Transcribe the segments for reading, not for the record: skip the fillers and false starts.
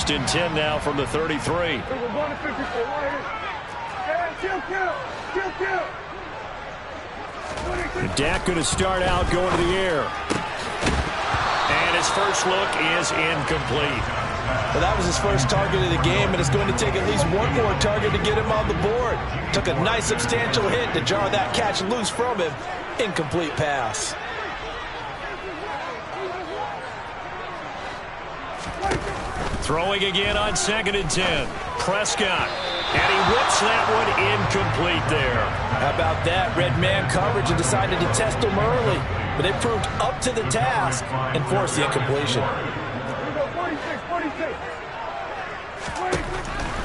1st and 10 now from the 33. Dak going to start out going to the air. And his first look is incomplete. Well, that was his first target of the game, and it's going to take at least one more target to get him on the board. Took a nice substantial hit to jar that catch loose from him. Incomplete pass. Throwing again on 2nd and 10. Prescott. And he whips that one incomplete there. How about that? Red man coverage and decided to test him early. But they proved up to the task and forced the incompletion.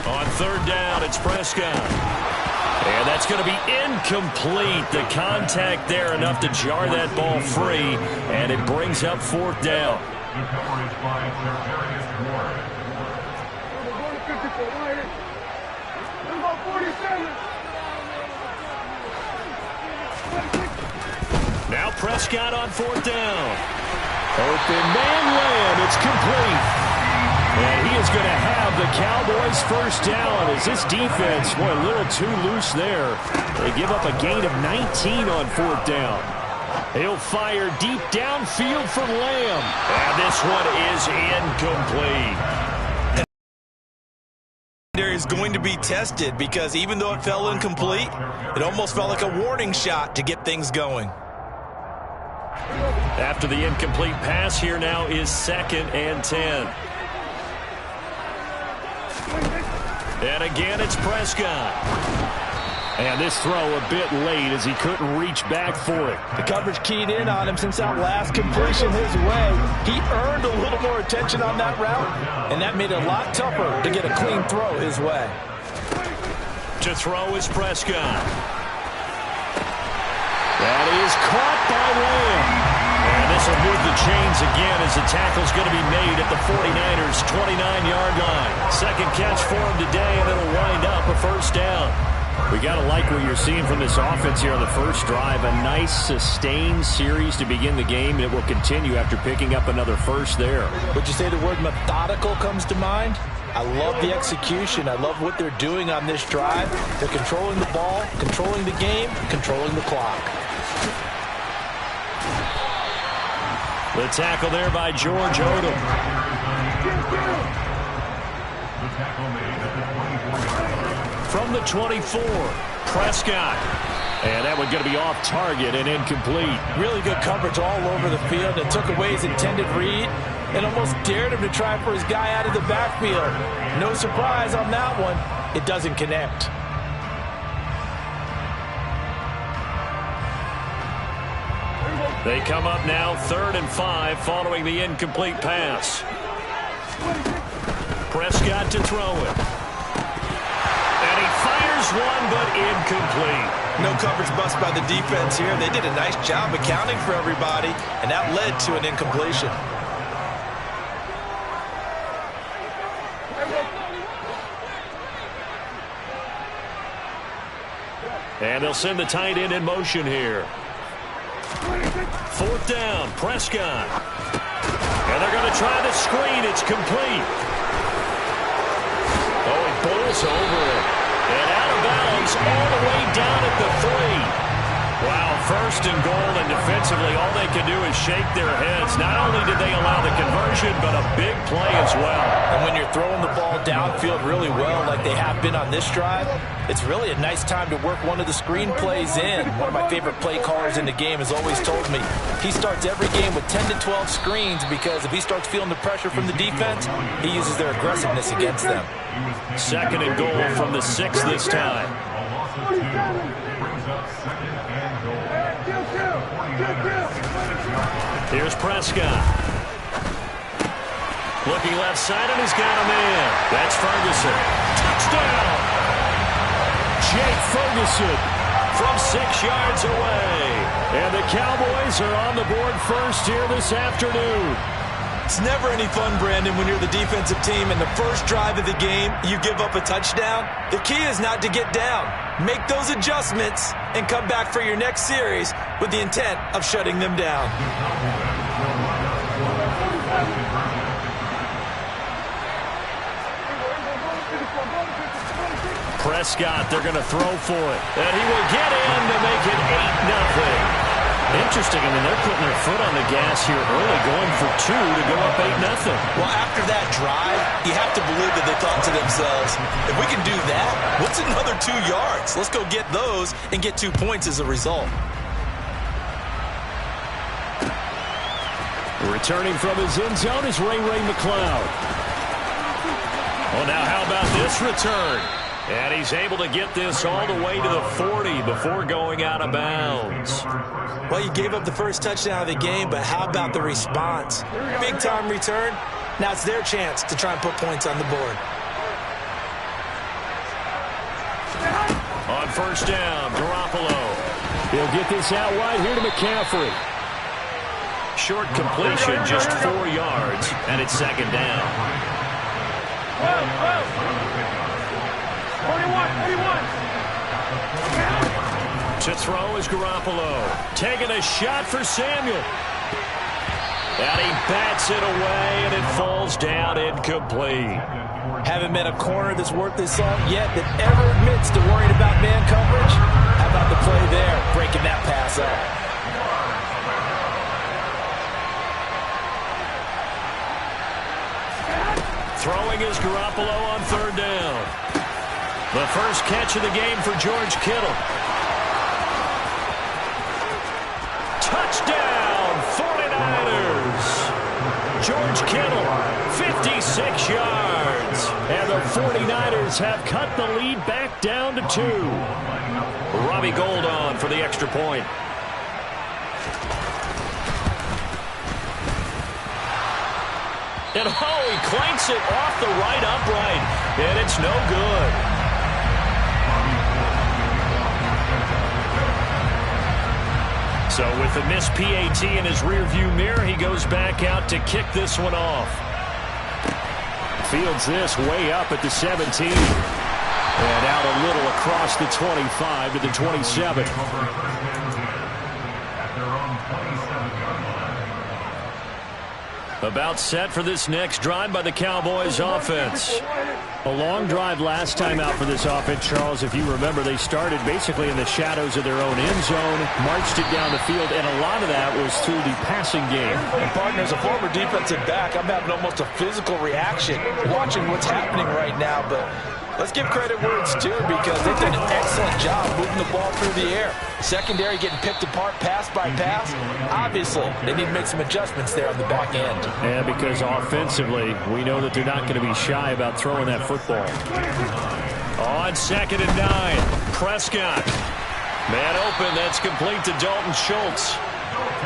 On 3rd down, it's Prescott. And that's going to be incomplete. The contact there enough to jar that ball free. And it brings up 4th down. Now Prescott on 4th down. Open man Lamb. It's complete. And he is going to have the Cowboys' first down as this defense, boy, a little too loose there. They give up a gain of 19 on 4th down. He'll fire deep downfield for Lamb. And this one is incomplete. There is going to be tested because even though it fell incomplete, it almost felt like a warning shot to get things going. After the incomplete pass, here now is 2nd and 10. And again, it's Prescott. And this throw a bit late as he couldn't reach back for it. The coverage keyed in on him since that last completion his way. He earned a little more attention on that route, and that made it a lot tougher to get a clean throw his way. To throw is Prescott. That is caught by Lamb. And this will move the chains again as the tackle's going to be made at the 49ers' 29-yard line. Second catch for him today, and it'll wind up a first down. We got to like what you're seeing from this offense here on the first drive. A nice, sustained series to begin the game, and it will continue after picking up another first there. Would you say the word methodical comes to mind? I love the execution. I love what they're doing on this drive. They're controlling the ball, controlling the game, controlling the clock. The tackle there by George Odom. From the 24, Prescott. And that one going to be off target and incomplete. Really good coverage all over the field. It took away his intended read and almost dared him to try for his guy out of the backfield. No surprise on that one. It doesn't connect. They come up now 3rd and 5 following the incomplete pass. Prescott to throw it. And he fires one, but incomplete. No coverage bust by the defense here. They did a nice job accounting for everybody, and that led to an incompletion. And they'll send the tight end in motion here. 4th down, Prescott. And they're going to try the screen. It's complete. Oh, he bowls over it. And out of bounds all the way down at the 3. Wow, 1st and goal, and defensively all they can do is shake their heads. Not only did they allow the conversion, but a big play as well. And when you're throwing the ball downfield really well like they have been on this drive, it's really a nice time to work one of the screen plays in. One of my favorite play callers in the game has always told me he starts every game with 10 to 12 screens because if he starts feeling the pressure from the defense, he uses their aggressiveness against them. 2nd and goal from the 6 this time. Here's Prescott. Looking left side, and he's got a man. That's Ferguson. Touchdown! Jake Ferguson from 6 yards away. And the Cowboys are on the board first here this afternoon. It's never any fun, Brandon, when you're the defensive team and the first drive of the game, you give up a touchdown. The key is not to get down. Make those adjustments and come back for your next series with the intent of shutting them down. Prescott, they're going to throw for it. And he will get in to make it 8-0. Interesting. I mean, they're putting their foot on the gas here early, going for 2 to go up 8-0. Well, after that drive, you have to believe that they thought to themselves, if we can do that, what's another 2 yards? Let's go get those and get 2 points as a result. Returning from his end zone is Ray McCloud. Oh, now how about this return? And he's able to get this all the way to the 40 before going out of bounds. Well, you gave up the first touchdown of the game, but how about the response? Big-time return. Now it's their chance to try and put points on the board. On first down, Garoppolo. He'll get this out wide here to McCaffrey. Short completion, just 4 yards, and it's second down. 41. To throw is Garoppolo. Taking a shot for Samuel. And he bats it away, and it falls down incomplete. Haven't met a corner that's worth his salt yet that ever admits to worrying about man coverage. How about the play there, breaking that pass up? Throwing is Garoppolo on third down. The first catch of the game for George Kittle. Touchdown, 49ers. George Kittle, 56 yards. And the 49ers have cut the lead back down to 2. Robbie Gould on for the extra point. And he clanks it off the right upright. And it's no good. So with the missed PAT in his rearview mirror, he goes back out to kick this one off. Fields this way up at the 17. And out a little across the 25 to the 27. About set for this next drive by the Cowboys offense. A long drive last time out for this offense, Charles. If you remember, they started basically in the shadows of their own end zone, marched it down the field, and a lot of that was through the passing game. And partner, as a former defensive back, I'm having almost a physical reaction watching what's happening right now, but let's give credit where it's due because they've done an excellent job moving the ball through the air. Secondary getting picked apart pass by pass. Obviously, they need to make some adjustments there on the back end. Yeah, because offensively, we know that they're not going to be shy about throwing that football. On 2nd and 9, Prescott. Man open, that's complete to Dalton Schultz.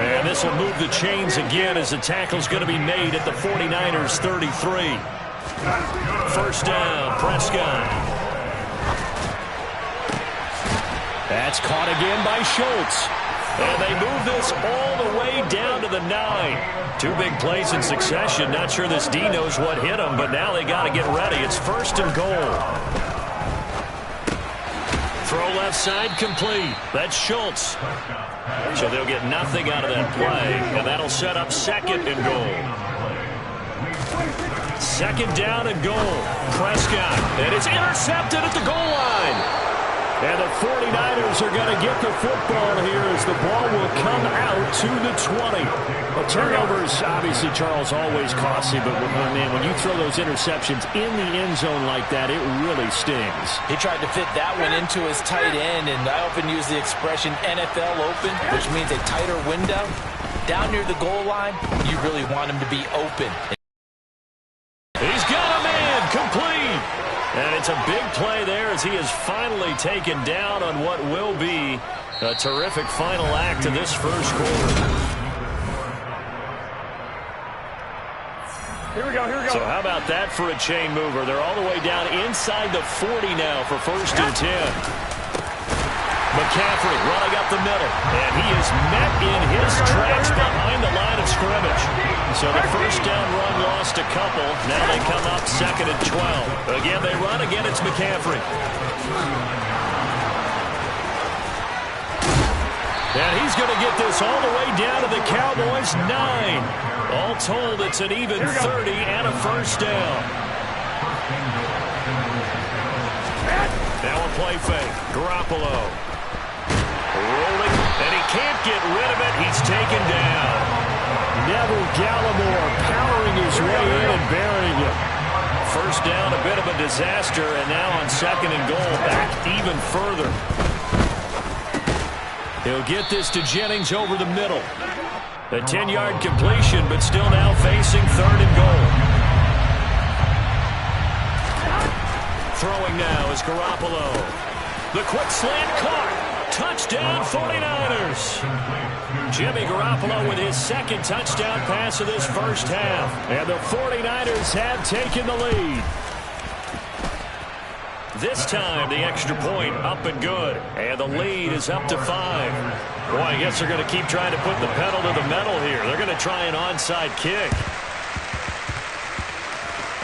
And this will move the chains again as the tackle's going to be made at the 49ers 33. First down, Prescott. That's caught again by Schultz. And they move this all the way down to the 9. 2 big plays in succession. Not sure this D knows what hit him, but now they got to get ready. It's first and goal. Throw left side complete. That's Schultz. So they'll get nothing out of that play, and that'll set up 2nd and goal. 2nd down and goal. Prescott. And it's intercepted at the goal line. And the 49ers are going to get the football here as the ball will come out to the 20. Well, turnovers, obviously, Charles, always costly. But, man, when you throw those interceptions in the end zone like that, it really stings. He tried to fit that one into his tight end, and I often use the expression NFL open, which means a tighter window. Down near the goal line, you really want him to be open. He's got a man complete. And it's a big play there as he is finally taken down on what will be a terrific final act of this first quarter. Here we go. So how about that for a chain mover? They're all the way down inside the 40 now for 1st and 10. McCaffrey running up the middle. And he is met in his tracks behind the line of scrimmage. So the first down run lost a couple. Now they come up 2nd and 12. Again, they run. Again, it's McCaffrey. And he's going to get this all the way down to the Cowboys' 9. All told, it's an even 30 and a first down. play fake. Garoppolo. Rolling, and he can't get rid of it. He's taken down. Neville Gallimore powering his way in and burying it. First down, a bit of a disaster, and now on 2nd and goal, back even further. He'll get this to Jennings over the middle. A 10-yard completion, but still now facing 3rd and goal. Throwing now is Garoppolo. The quick slant caught. Touchdown 49ers. Jimmy Garoppolo with his 2nd touchdown pass of this first half. And the 49ers have taken the lead. This time the extra point up and good. And the lead is up to 5. Boy, I guess they're going to keep trying to put the pedal to the metal here. They're going to try an onside kick.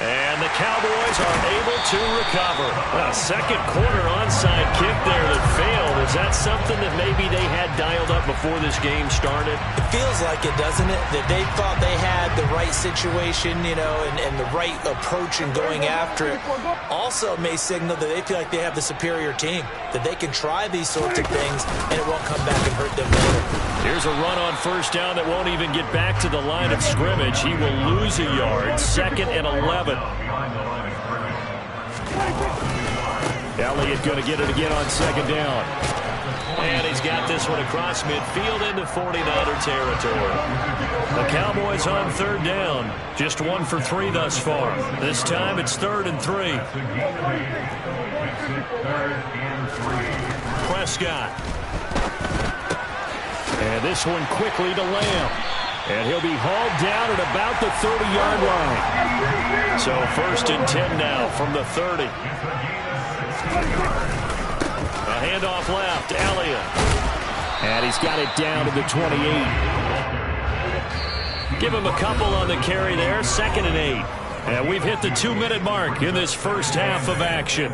And the Cowboys are able to recover. A second quarter onside kick there that failed. Is that something that maybe they had dialed up before this game started? It feels like it, doesn't it? That they thought they had the right situation, you know, and the right approach in going after it. Also may signal that they feel like they have the superior team, that they can try these sorts of things and it won't come back and hurt them later. Here's a run on first down that won't even get back to the line of scrimmage. He will lose a yard. 2nd and 11. Elliott going to get it again on 2nd down. And he's got this one across midfield into 49er territory. The Cowboys on 3rd down. Just 1 for 3 thus far. This time it's 3rd and 3. Prescott. And this one quickly to Lamb. And he'll be hauled down at about the 30-yard line. So 1st and 10 now from the 30. A handoff left, Elliott. And he's got it down to the 28. Give him a couple on the carry there, 2nd and 8. And we've hit the 2-minute mark in this first half of action.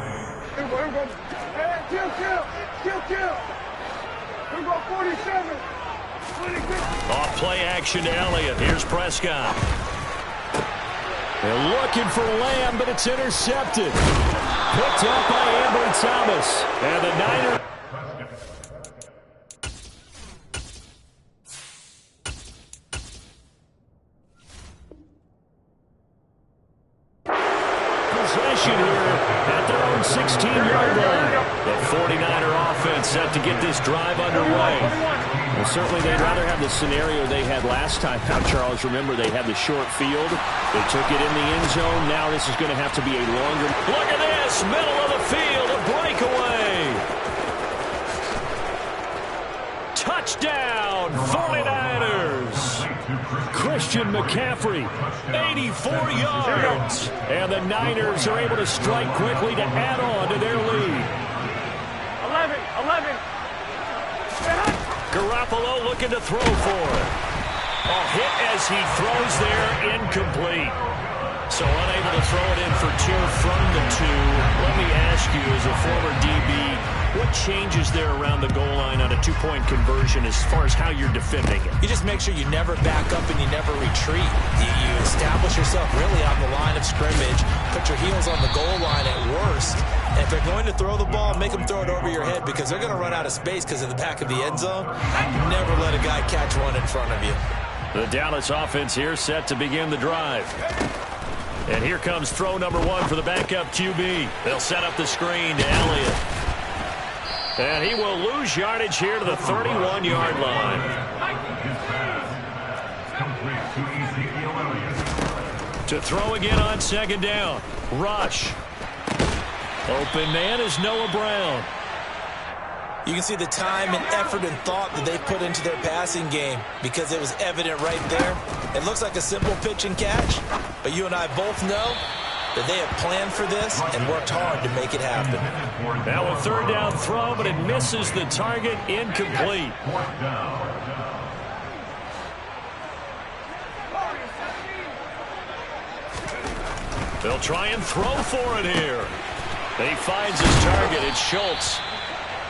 Off play action to Elliott. Here's Prescott. They're looking for Lamb, but it's intercepted. Picked up by Ambry Thomas. And the Niners. Possession here at their own 16-yard line. The 49er offense set to get this drive underway. Well, certainly they'd rather have the scenario they had last time. Now, Charles, remember they had the short field. They took it in the end zone. Now this is going to have to be a longer. Look at this, middle of the field, a breakaway. Touchdown, 49ers. Christian McCaffrey, 84 yards. And the Niners are able to strike quickly to add on to their lead. 11. Garoppolo looking to throw for it. A hit as he throws there, incomplete. So unable to throw it in for 2 from the 2. Let me ask you, as a former DB, what changes there around the goal line on a 2-point conversion as far as how you're defending it? You just make sure you never back up and you never retreat. You establish yourself really on the line of scrimmage, put your heels on the goal line at worst. And if they're going to throw the ball, make them throw it over your head because they're going to run out of space because of the back of the end zone. Never let a guy catch one in front of you. The Dallas offense here set to begin the drive. And here comes throw number 1 for the backup QB. They'll set up the screen to Elliott. And he will lose yardage here to the 31-yard line. To throw again on 2nd down. Rush. Open man is Noah Brown. You can see the time and effort and thought that they put into their passing game because it was evident right there. It looks like a simple pitch and catch, but you and I both know that they have planned for this and worked hard to make it happen. Now a 3rd down throw, but it misses the target, incomplete. They'll try and throw for it here. He finds his target. It's Schultz.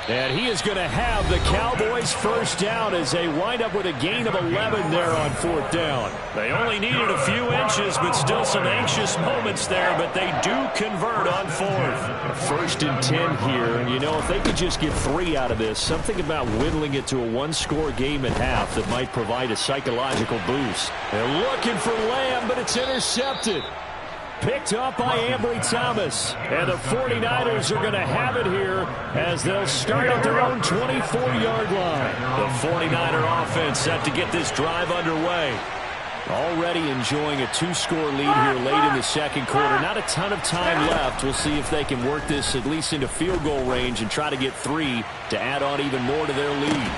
And he is going to have the Cowboys first down as they wind up with a gain of 11 there on 4th down. They only needed a few inches, but still some anxious moments there, but they do convert on 4th. 1st and 10 here, and you know, if they could just get 3 out of this, something about whittling it to a one-score game at half that might provide a psychological boost. They're looking for Lamb, but it's intercepted. Picked up by Ambry Thomas. And the 49ers are going to have it here as they'll start at their own 24-yard line. The 49er offense set to get this drive underway. Already enjoying a 2-score lead here late in the second quarter. Not a ton of time left. We'll see if they can work this at least into field goal range and try to get 3 to add on even more to their lead.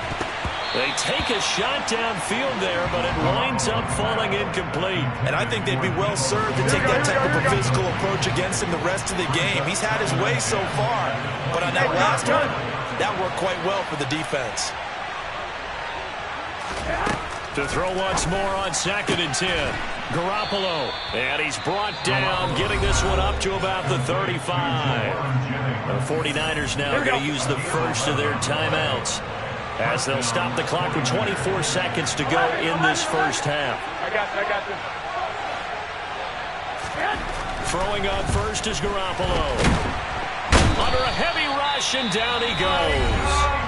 They take a shot downfield there, but it winds up falling incomplete. And I think they'd be well served to take that type of a physical approach against him the rest of the game. He's had his way so far, but on that last one, that worked quite well for the defense. To throw once more on 2nd and 10. Garoppolo, and he's brought down, getting this one up to about the 35. The 49ers now going to use the first of their timeouts, as they'll stop the clock with 24 seconds to go in this first half. I got this. Throwing on first is Garoppolo. Under a heavy rush, and down he goes.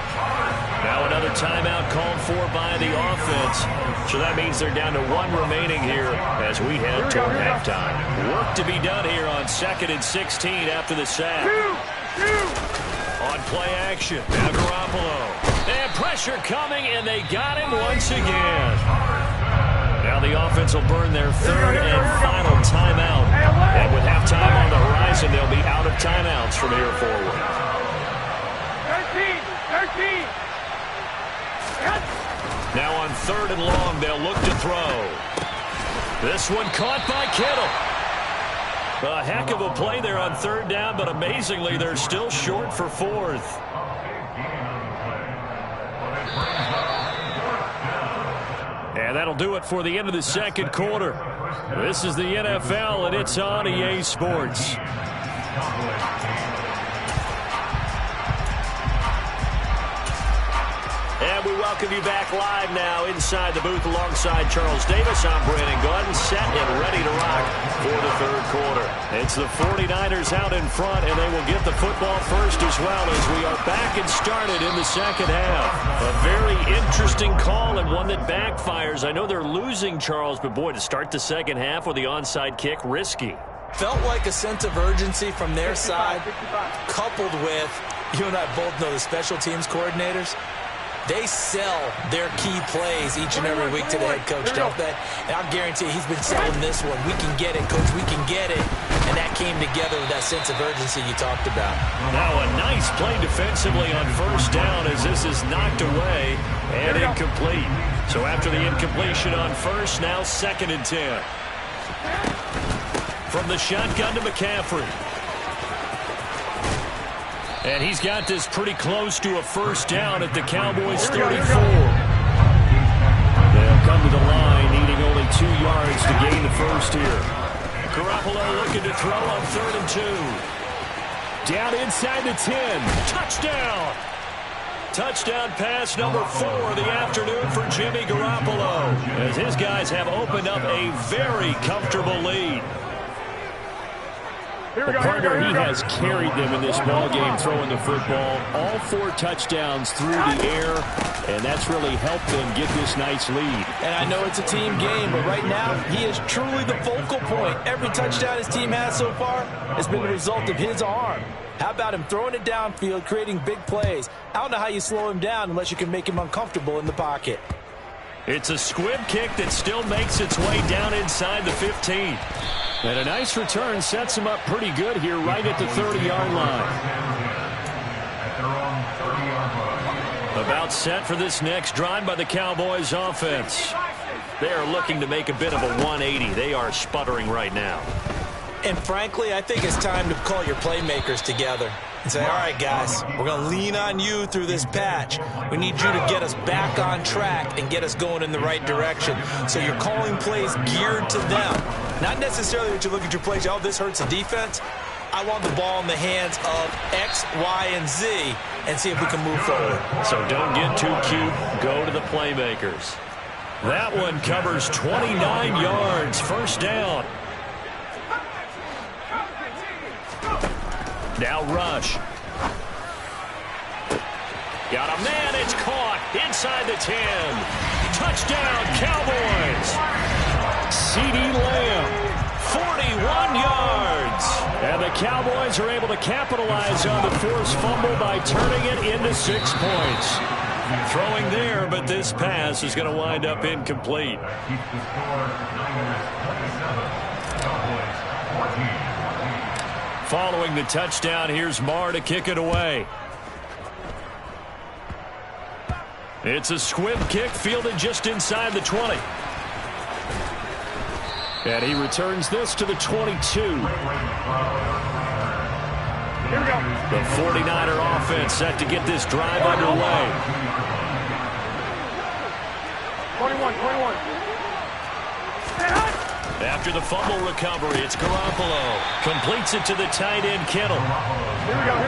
Now another timeout called for by the offense. So that means they're down to 1 remaining here as we head toward halftime. Work to be done here on 2nd and 16 after the sack. On play action, now Garoppolo. And pressure coming, and they got him once again. Now the offense will burn their 3rd and final timeout. And with halftime on the horizon, they'll be out of timeouts from here forward. 13. Now on 3rd and long, they'll look to throw. This one caught by Kittle. A heck of a play there on 3rd down, but amazingly, they're still short for 4th. And that'll do it for the end of the second quarter. This is the NFL, and it's on EA Sports. And we welcome you back live now inside the booth alongside Charles Davis. I'm Brandon Gaudin, set and ready to rock for the 3rd quarter. It's the 49ers out in front, and they will get the football first as well as we are back and started in the second half. A very interesting call and one that backfires. I know they're losing, Charles, but boy, to start the second half with the onside kick, risky. Felt like a sense of urgency from their side, coupled with, you and I both know the special teams coordinators. They sell their key plays each and every week to the head coach, don't they? And I'll guarantee he's been selling this one. We can get it, coach. We can get it. And that came together with that sense of urgency you talked about. Now a nice play defensively on 1st down as this is knocked away and incomplete. So after the incompletion on 1st, now 2nd and 10. From the shotgun to McCaffrey. And he's got this pretty close to a 1st down at the Cowboys' 34. They'll come to the line, needing only 2 yards to gain the first here. Garoppolo looking to throw on 3rd and 2. Down inside the 10. Touchdown! Touchdown pass number 4 of the afternoon for Jimmy Garoppolo, as his guys have opened up a very comfortable lead. Well, partner, he has carried them in this ballgame throwing the football. All 4 touchdowns through the air, and that's really helped them get this nice lead. And I know it's a team game, but right now, he is truly the focal point. Every touchdown his team has so far has been the result of his arm. How about him throwing it downfield, creating big plays? I don't know how you slow him down unless you can make him uncomfortable in the pocket. It's a squib kick that still makes its way down inside the 15. And a nice return sets him up pretty good here right at the 30-yard line. About set for this next drive by the Cowboys offense. They are looking to make a bit of a 180. They are sputtering right now. And frankly, I think it's time to call your playmakers together and say, all right, guys, we're going to lean on you through this patch. We need you to get us back on track and get us going in the right direction. So you're calling plays geared to them. Not necessarily that you look at your plays, oh, this hurts the defense. I want the ball in the hands of X, Y, and Z and see if we can move forward. So don't get too cute. Go to the playmakers. That one covers 29 yards. First down. Now rush. Got a man. It's caught inside the 10. Touchdown, Cowboys. CeeDee Lamb, 41 yards. And the Cowboys are able to capitalize on the forced fumble by turning it into 6 points. Throwing there, but this pass is going to wind up incomplete. Following the touchdown, here's Marr to kick it away. It's a squib kick fielded just inside the 20. And he returns this to the 22. Here we go. The 49er offense set to get this drive underway. 21. After the fumble recovery, it's Garoppolo. Completes it to the tight end, Kittle. Here we go.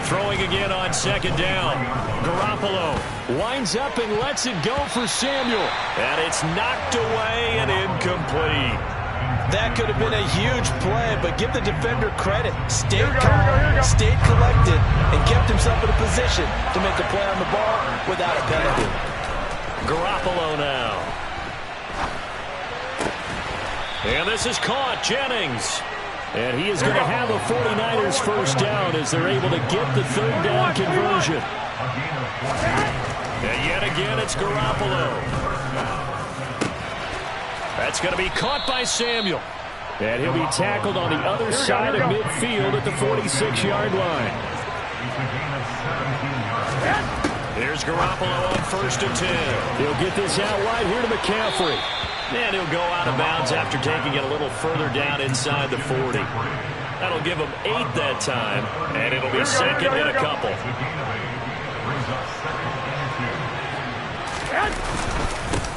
Throwing again on second down. Garoppolo winds up and lets it go for Samuel. And it's knocked away and incomplete. That could have been a huge play, but give the defender credit. Stayed calm, stayed collected, and kept himself in a position to make a play on the ball without a penalty. Garoppolo now. And this is caught. Jennings. And he is going to have the 49ers first down as they're able to get the third down conversion. And yet again, it's Garoppolo. That's going to be caught by Samuel. And he'll be tackled on the other side of midfield at the 46-yard line. Here's Garoppolo on 1st and 10. He'll get this out wide here to McCaffrey. And he'll go out of bounds after taking it a little further down inside the 40. That'll give him 8 that time, and it'll be second and a couple.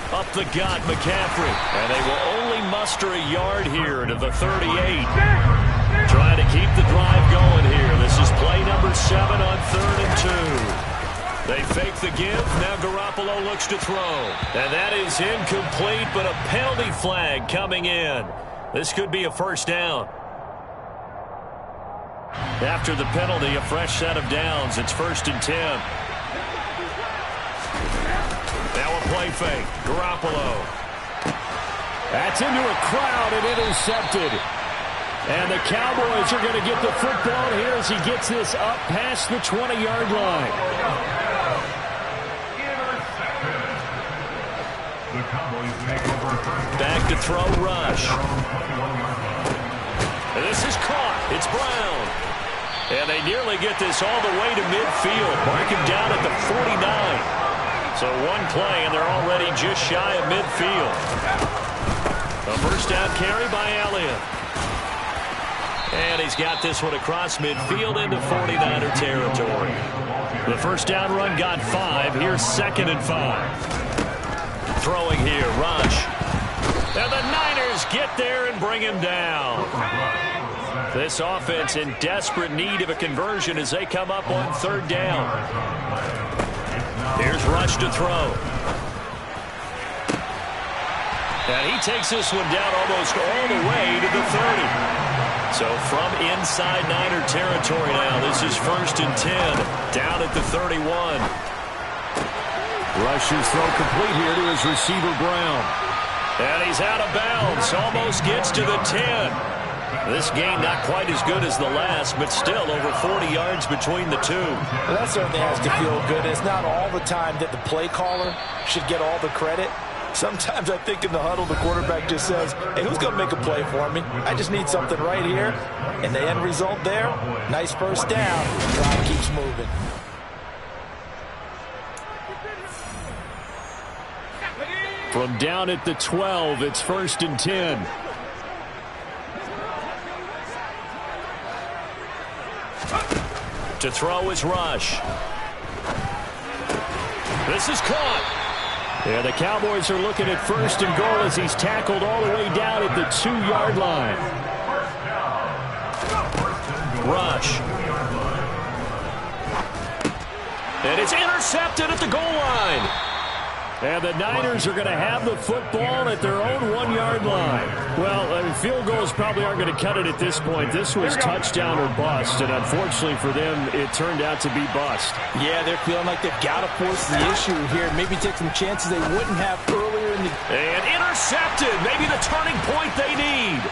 Up the gut, McCaffrey. And they will only muster a yard here to the 38. Trying to keep the drive going here. This is play number 7 on 3rd and 2. They fake the give. Now Garoppolo looks to throw. And that is incomplete, but a penalty flag coming in. This could be a first down. After the penalty, a fresh set of downs. It's 1st and 10. Now a play fake. Garoppolo. That's into a crowd and intercepted. And the Cowboys are going to get the football here as he gets this up past the 20-yard line. Back to throw, rush. And this is caught. It's Brown. And they nearly get this all the way to midfield. Mark him down at the 49. So one play, and they're already just shy of midfield. A first down carry by Elliott. And he's got this one across midfield into 49er territory. The first down run got 5. Here's 2nd and 5. Throwing here, rush. And the Niners get there and bring him down. This offense in desperate need of a conversion as they come up on 3rd down. Here's rush to throw. And he takes this one down almost all the way to the 30. So from inside Niner territory now, this is 1st and 10, down at the 31. Rush's throw complete here to his receiver, Brown. And he's out of bounds, almost gets to the 10. This game not quite as good as the last, but still over 40 yards between the two. Well, that certainly has to feel good. It's not all the time that the play caller should get all the credit. Sometimes I think in the huddle, the quarterback just says, hey, who's going to make a play for me? I just need something right here. And the end result there, nice first down. Drive keeps moving. From down at the 12, it's 1st and 10. To throw is Rush. This is caught. Yeah, the Cowboys are looking at first and goal as he's tackled all the way down at the 2-yard line. Rush. And it's intercepted at the goal line. And the Niners are going to have the football at their own 1-yard line. Well, field goals probably aren't going to cut it at this point. This was touchdown or bust, and unfortunately for them, it turned out to be bust. Yeah, they're feeling like they've got to force the issue here. Maybe take some chances they wouldn't have earlier in the... And intercepted. Maybe the turning point they need.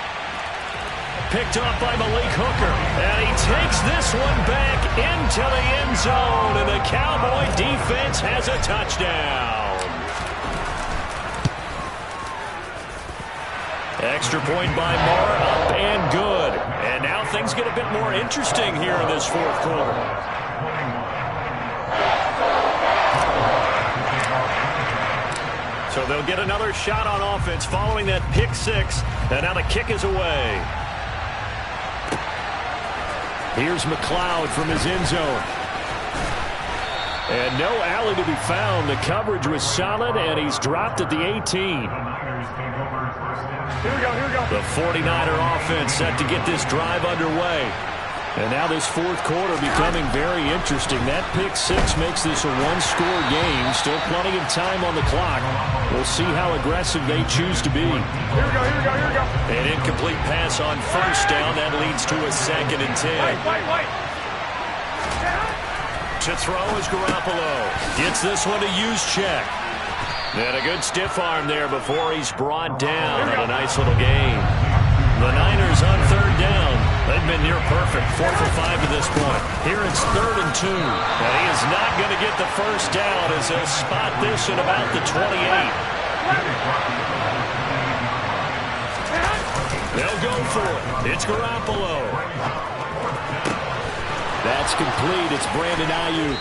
Picked off by Malik Hooker. And he takes this one back into the end zone. And the Cowboy defense has a touchdown. Extra point by Moore, up and good. And now things get a bit more interesting here in this fourth quarter. So they'll get another shot on offense following that pick six. And now the kick is away. Here's McLeod from his end zone. And no alley to be found. The coverage was solid, and he's dropped at the 18. Here we go. The 49er offense set to get this drive underway. And now this fourth quarter becoming very interesting. That pick six makes this a one-score game. Still plenty of time on the clock. We'll see how aggressive they choose to be. Here we go. An incomplete pass on first down. That leads to a 2nd and 10. Wait. To throw is Garoppolo. Gets this one to Juszczyk. And a good stiff arm there before he's brought down on a nice little gain. The Niners on 3rd down. They've been near perfect, 4 for 5 to this point. Here it's 3rd and 2. And he is not going to get the first down as they'll spot this at about the 28. They'll go for it. It's Garoppolo. That's complete. It's Brandon Ayuk.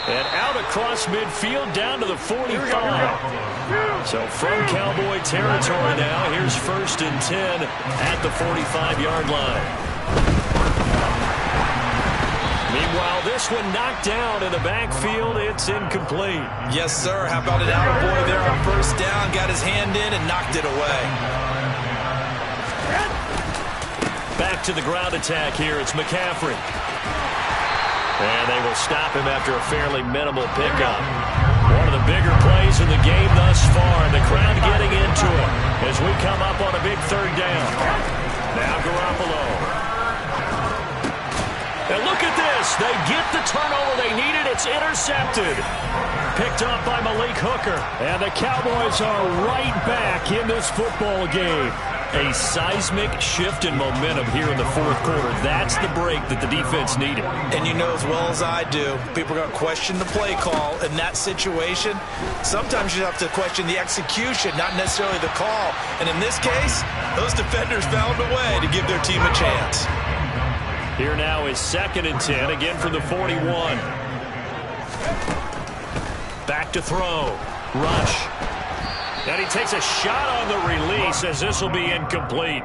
And out across midfield down to the 45. So from Cowboy territory now, here's 1st and 10 at the 45-yard line. Meanwhile, this one knocked down in the backfield. It's incomplete. Yes, sir. How about an attaboy there on first down? Got his hand in and knocked it away. Back to the ground attack here. It's McCaffrey. And they will stop him after a fairly minimal pickup. One of the bigger plays in the game thus far. The crowd getting into it as we come up on a big 3rd down. Now Garoppolo. And look at this. They get the turnover they needed. It's intercepted. Picked up by Malik Hooker. And the Cowboys are right back in this football game. A seismic shift in momentum here in the fourth quarter. That's the break that the defense needed. And you know as well as I do, people are going to question the play call in that situation. Sometimes you have to question the execution, not necessarily the call. And in this case, those defenders found a way to give their team a chance. Here now is 2nd and 10, again from the 41. Back to throw. Rush. And he takes a shot on the release as this will be incomplete.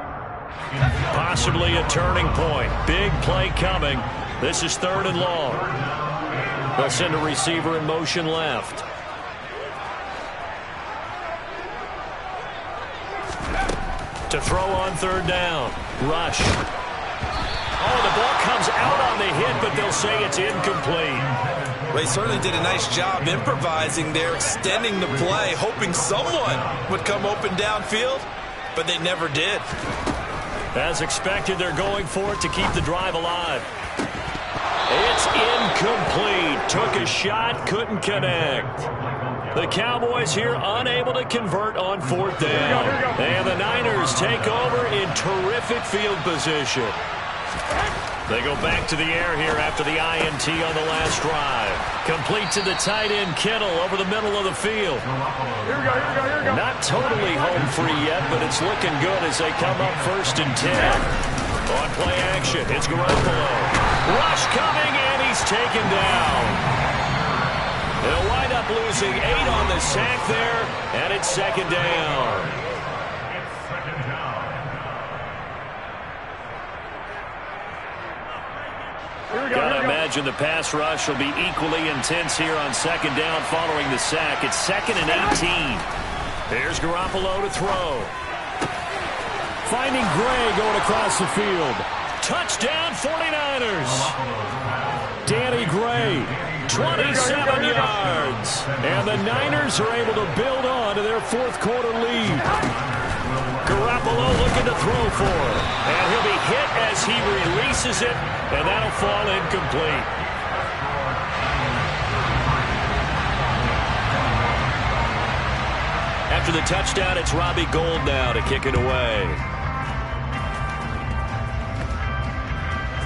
Possibly a turning point. Big play coming. This is 3rd and long. They'll send a receiver in motion left. To throw on 3rd down. Rush. Oh, the ball comes out on the hit, but they'll say it's incomplete. Well, he certainly did a nice job improvising there, extending the play, hoping someone would come open downfield, but they never did. As expected, they're going for it to keep the drive alive. It's incomplete. Took a shot, couldn't connect. The Cowboys here unable to convert on 4th down. And the Niners take over in terrific field position. They go back to the air here after the INT on the last drive. Complete to the tight end, Kittle, over the middle of the field. Here we go. Not totally home free yet, but it's looking good as they come up 1st and 10. On play action, it's Garoppolo. Rush coming, and he's taken down. They'll wind up losing 8 on the sack there, and it's 2nd down. Gotta imagine imagine the pass rush will be equally intense here on second down following the sack. It's 2nd and 18. Here's Garoppolo to throw. Finding Gray going across the field. Touchdown 49ers. Danny Gray, 27 yards. And the Niners are able to build on to their fourth quarter lead. Garoppolo looking to throw for. And he'll be hit as he releases it. And that'll fall incomplete. After the touchdown, it's Robbie Gould now to kick it away.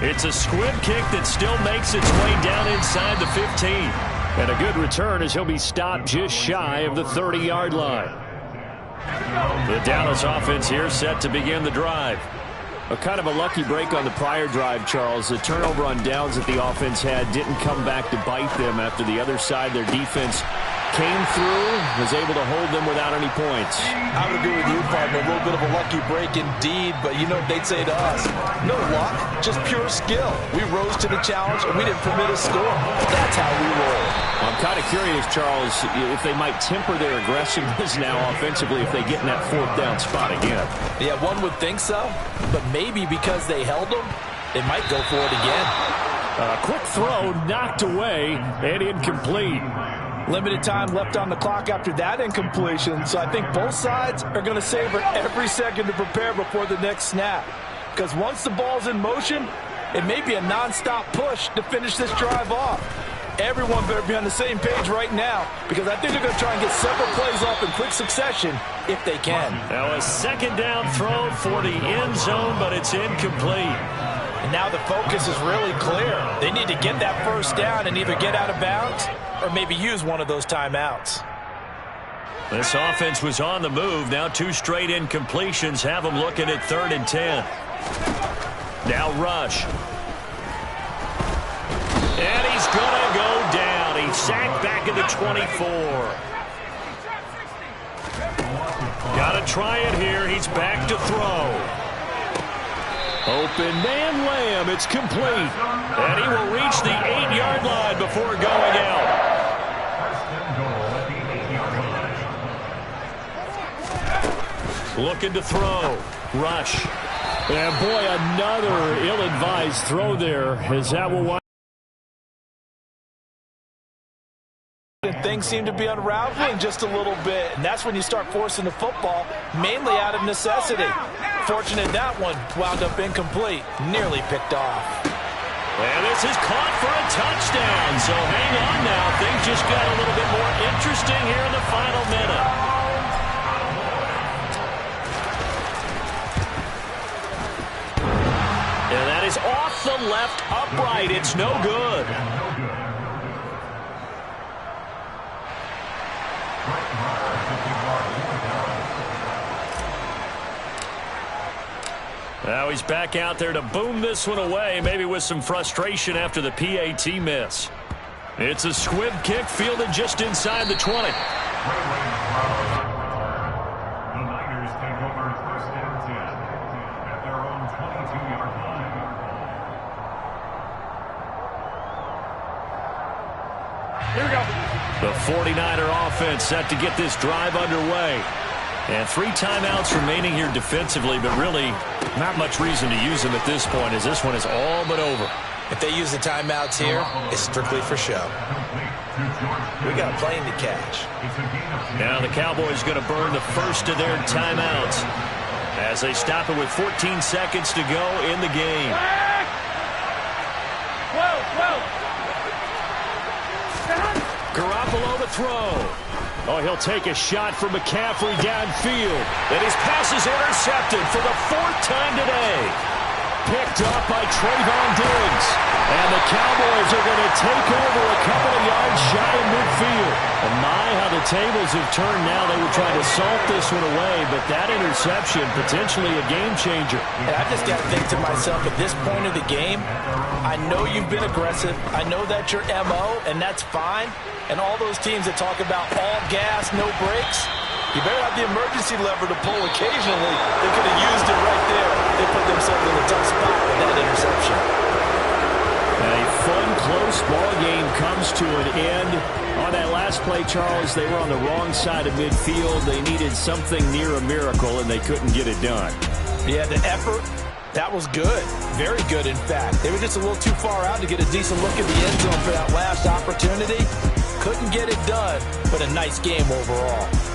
It's a squib kick that still makes its way down inside the 15. And a good return as he'll be stopped just shy of the 30-yard line. The Dallas offense here set to begin the drive. A kind of a lucky break on the prior drive, Charles. The turnover on downs that the offense had didn't come back to bite them after the other side. Their defense came through, was able to hold them without any points. I would agree with you, partner. A little bit of a lucky break indeed, but you know what they'd say to us? No luck, just pure skill. We rose to the challenge, and we didn't permit a score. That's how we roll. I'm kind of curious, Charles, if they might temper their aggressiveness now offensively if they get in that fourth down spot again. Yeah, one would think so, but maybe because they held them, they might go for it again. A quick throw knocked away and incomplete. Limited time left on the clock after that incompletion, so I think both sides are going to savor every second to prepare before the next snap. Because once the ball's in motion, it may be a non-stop push to finish this drive off. Everyone better be on the same page right now, because I think they're going to try and get several plays off in quick succession if they can. Now a second down throw for the end zone, but it's incomplete. And now the focus is really clear. They need to get that first down and either get out of bounds or maybe use one of those timeouts. This offense was on the move. Now 2 straight incompletions have them looking at 3rd and 10. Now rush. And he's going to go down. He's sacked back at the 24. Got to try it here. He's back to throw. Open man Lamb. It's complete. And he will reach the 8-yard line before going out. Looking to throw. Rush. And boy, another ill-advised throw there as that will wind. Things seem to be unraveling just a little bit, and that's when you start forcing the football, mainly out of necessity. Fortunate that one wound up incomplete, nearly picked off. And this is caught for a touchdown, so hang on now. Things just got a little bit more interesting here in the final minute. And that is off the left upright. It's no good. Now he's back out there to boom this one away, maybe with some frustration after the PAT miss. It's a squib kick fielded just inside the 20. The Niners take over 1st and 10 at their own 22-yard line. Here we go. The 49er offense set to get this drive underway. And 3 timeouts remaining here defensively, but really not much reason to use them at this point as this one is all but over. If they use the timeouts here, it's strictly for show. We got a plane to catch. Now the Cowboys going to burn the first of their timeouts as they stop it with 14 seconds to go in the game. Garoppolo to throw. Oh, he'll take a shot from McCaffrey downfield. And his pass is intercepted for the 4th time today. Picked up by Trayvon Diggs. And the Cowboys are going to take over a couple of yards shy of midfield. And my, how the tables have turned now. They were trying to salt this one away, but that interception, potentially a game changer. And I just got to think to myself, at this point of the game, I know you've been aggressive. I know that's your MO, and that's fine. And all those teams that talk about all gas, no brakes, you better have the emergency lever to pull occasionally. They could have used it right there. They put themselves in a tough spot with that interception. A fun, close ball game comes to an end. On that last play, Charles, they were on the wrong side of midfield. They needed something near a miracle, and they couldn't get it done. Yeah, the effort, that was good. Very good, in fact. They were just a little too far out to get a decent look at the end zone for that last opportunity. Couldn't get it done, but a nice game overall.